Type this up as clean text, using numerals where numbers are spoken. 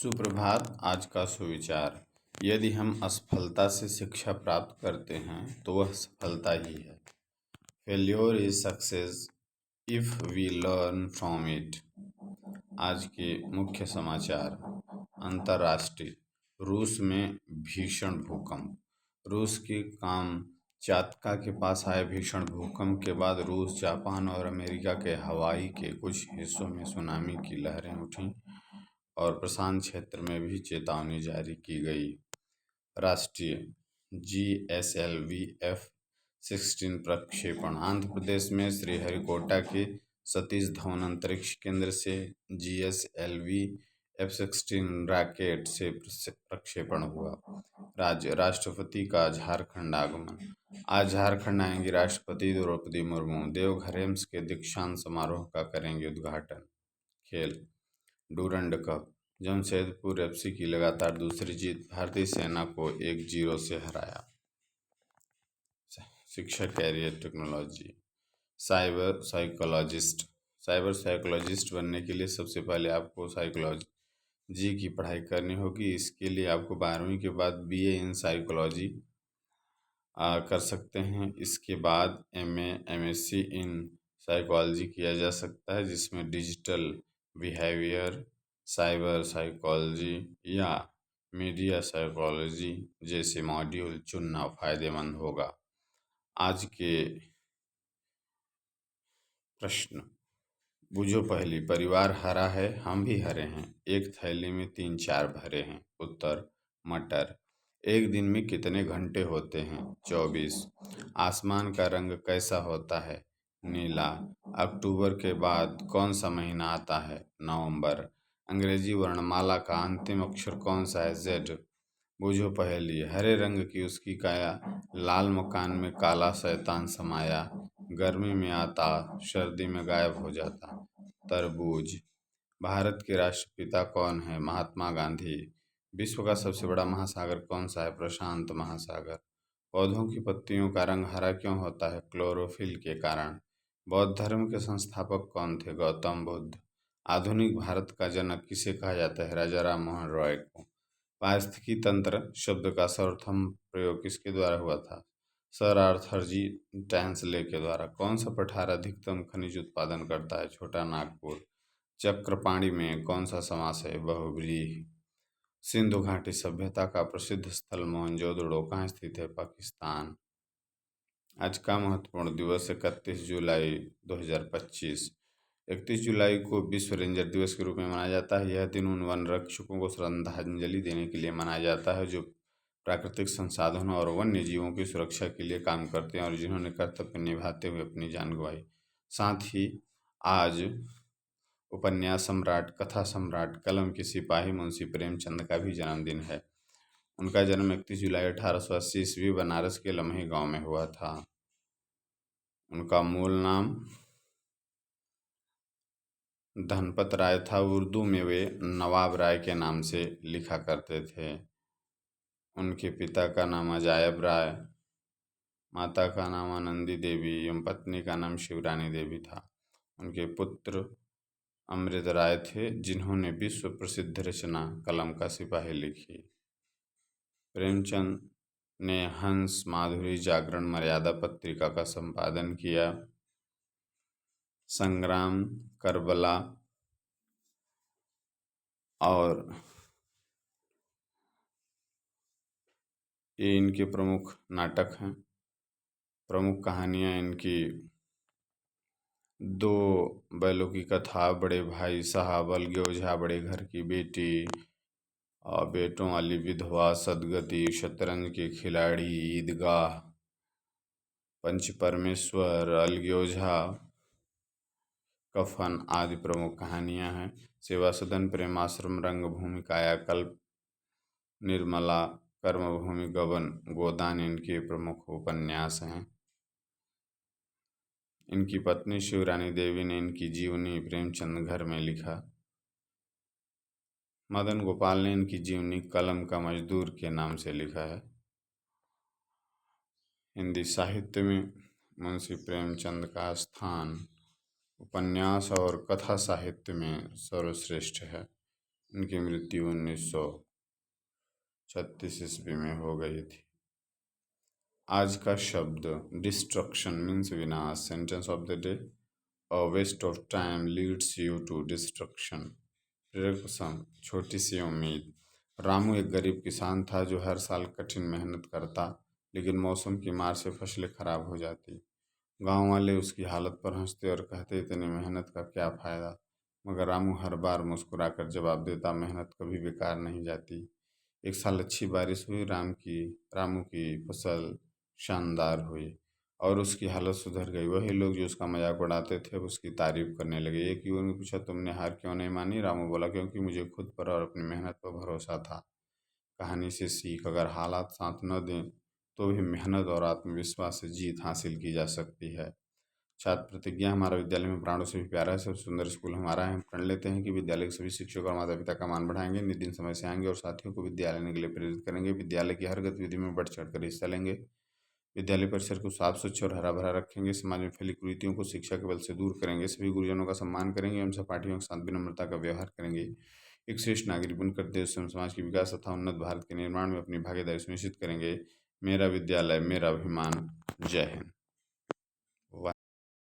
सुप्रभात। आज का सुविचार। यदि हम असफलता से शिक्षा प्राप्त करते हैं तो वह सफलता ही है। Failure is success if we learn from it. आज के मुख्य समाचार। अंतर्राष्ट्रीय। रूस में भीषण भूकंप। रूस के कामचात्का के पास आए भीषण भूकंप के बाद रूस, जापान और अमेरिका के हवाई के कुछ हिस्सों में सुनामी की लहरें उठीं और प्रशांत क्षेत्र में भी चेतावनी जारी की गई। राष्ट्रीय। GSLV F-16 प्रक्षेपण। आंध्र प्रदेश में श्रीहरिकोटा के सतीश धवन अंतरिक्ष केंद्र से GSLV F-16 रॉकेट से प्रक्षेपण हुआ। राज्य। राष्ट्रपति का झारखंड आगमन। आज झारखंड आएंगी राष्ट्रपति द्रौपदी मुर्मू। देवघर एम्स के दीक्षांत समारोह का करेंगे उद्घाटन। खेल। Durand cup. जमशेदपुर FC की लगातार दूसरी जीत। भारतीय सेना को 1-0 से हराया। शिक्षा, कैरियर, टेक्नोलॉजी। साइबर साइकोलॉजिस्ट बनने के लिए सबसे पहले आपको साइकोलॉजी की पढ़ाई करनी होगी। इसके लिए आपको 12वीं के बाद BA इन साइकोलॉजी कर सकते हैं। इसके बाद MA MSc इन साइकोलॉजी किया जा सकता है, जिसमें डिजिटल बिहेवियर, साइबर साइकोलॉजी या मीडिया साइकोलॉजी जैसे मॉड्यूल चुनना फायदेमंद होगा। आज के प्रश्न। बूझो पहली। परिवार हरा है, हम भी हरे हैं। एक थैली में 3-4 भरे हैं। उत्तर मटर। एक दिन में कितने घंटे होते हैं? 24। आसमान का रंग कैसा होता है? नीला। अक्टूबर के बाद कौन सा महीना आता है? नवंबर। अंग्रेजी वर्णमाला का अंतिम अक्षर कौन सा है? Z। बूझो पहेली। हरे रंग की उसकी काया, लाल मकान में काला शैतान समाया। गर्मी में आता, सर्दी में गायब हो जाता। तरबूज। भारत के राष्ट्रपिता कौन है? महात्मा गांधी। विश्व का सबसे बड़ा महासागर कौन सा है? प्रशांत महासागर। पौधों की पत्तियों का रंग हरा क्यों होता है? क्लोरोफिल के कारण। बौद्ध धर्म के संस्थापक कौन थे? गौतम बुद्ध। आधुनिक भारत का जनक किसे कहा जाता है? राजा राम मोहन रॉय को। पारिस्थितिकी तंत्र शब्द का सर्वप्रथम प्रयोग किसके द्वारा हुआ था? सर आर्थर जी टैंसले के द्वारा। कौन सा पठार अधिकतम खनिज उत्पादन करता है? छोटा नागपुर। चक्रपाणी में कौन सा समास है? बहुव्रीहि। सिंधु घाटी सभ्यता का प्रसिद्ध स्थल मोहनजोदड़ो कहाँ स्थित है? पाकिस्तान। आज का महत्वपूर्ण दिवस 31 जुलाई 2025। 31 जुलाई को विश्व रेंजर दिवस के रूप में मनाया जाता है। यह दिन उन वन रक्षकों को श्रद्धांजलि देने के लिए मनाया जाता है जो प्राकृतिक संसाधनों और वन्य जीवों की सुरक्षा के लिए काम करते हैं और जिन्होंने कर्तव्य निभाते हुए अपनी जान गंवाई। साथ ही आज उपन्यास सम्राट, कथा सम्राट, कलम के सिपाही मुंशी प्रेमचंद का भी जन्मदिन है। उनका जन्म 31 जुलाई 1880 ईस्वी बनारस के लम्हे गांव में हुआ था। उनका मूल नाम धनपत राय था। उर्दू में वे नवाब राय के नाम से लिखा करते थे। उनके पिता का नाम अजायब राय, माता का नाम आनंदी देवी एवं पत्नी का नाम शिवरानी देवी था। उनके पुत्र अमृत राय थे, जिन्होंने विश्व प्रसिद्ध रचना कलम का सिपाही लिखी। प्रेमचंद ने हंस, माधुरी, जागरण, मर्यादा पत्रिका का संपादन किया। संग्राम, करबला और ये इनके प्रमुख नाटक हैं। प्रमुख कहानियाँ इनकी 2 बैलों की कथा, बड़े भाई साहब, अलगे ओझा, बड़े घर की बेटी, बेटों वाली विधवा, सदगति, शतरंज के खिलाड़ी, ईदगाह, पंच परमेश्वर, अलगे ओझा, कफन आदि प्रमुख कहानियाँ हैं। सेवा सदन, प्रेमाश्रम, रंगभूमि, कायाकल्प, निर्मला, कर्मभूमि, गबन, गोदान इनके प्रमुख उपन्यास हैं। इनकी पत्नी शिवरानी देवी ने इनकी जीवनी प्रेमचंद घर में लिखा। मदन गोपाल ने इनकी जीवनी कलम का मजदूर के नाम से लिखा है। हिंदी साहित्य में मुंशी प्रेमचंद का स्थान उपन्यास और कथा साहित्य में सर्वश्रेष्ठ है। इनकी मृत्यु 1936 ईस्वी में हो गई थी। आज का शब्द डिस्ट्रक्शन मीन्स विनाश। Sentence of the day, a waste of time leads you to destruction. प्रसंग, छोटी सी उम्मीद। रामू एक गरीब किसान था जो हर साल कठिन मेहनत करता, लेकिन मौसम की मार से फसलें खराब हो जाती। गांव वाले उसकी हालत पर हंसते और कहते, इतनी मेहनत का क्या फायदा। मगर रामू हर बार मुस्कुराकर जवाब देता, मेहनत कभी बेकार नहीं जाती। एक साल अच्छी बारिश हुई, रामू की फसल शानदार हुई और उसकी हालत सुधर गई। वही लोग जो उसका मजाक उड़ाते थे अब उसकी तारीफ करने लगे। एक युवक ने पूछा, तुमने हार क्यों नहीं मानी। रामू बोला, क्योंकि मुझे खुद पर और अपनी मेहनत पर भरोसा था। कहानी से सीख, अगर हालात साथ न दें तो भी मेहनत और आत्मविश्वास से जीत हासिल की जा सकती है। छात्र प्रतिज्ञा, हमारा विद्यालय में प्राणों से भी प्यारा है, सबसे सुंदर स्कूल हमारा है। हम प्रण लेते हैं कि विद्यालय के सभी शिक्षकों और माता पिता का मान बढ़ाएंगे, नित दिन समय से आएंगे और साथियों को विद्यालय आने के लिए प्रेरित करेंगे। विद्यालय की हर गतिविधि में बढ़ चढ़ कर हिस्सा लेंगे। विद्यालय परिसर को साफ स्वच्छ और हरा भरा रखेंगे। समाज में फैली कुरीतियों को शिक्षा के बल से दूर करेंगे। सभी गुरुजनों का सम्मान करेंगे एवं सहपाठियों के साथ विनम्रता का व्यवहार करेंगे। एक श्रेष्ठ नागरिक बनकर देश एवं समाज के विकास तथा उन्नत भारत के निर्माण में अपनी भागीदारी सुनिश्चित करेंगे। मेरा विद्यालय मेरा अभिमान। जय हिंद।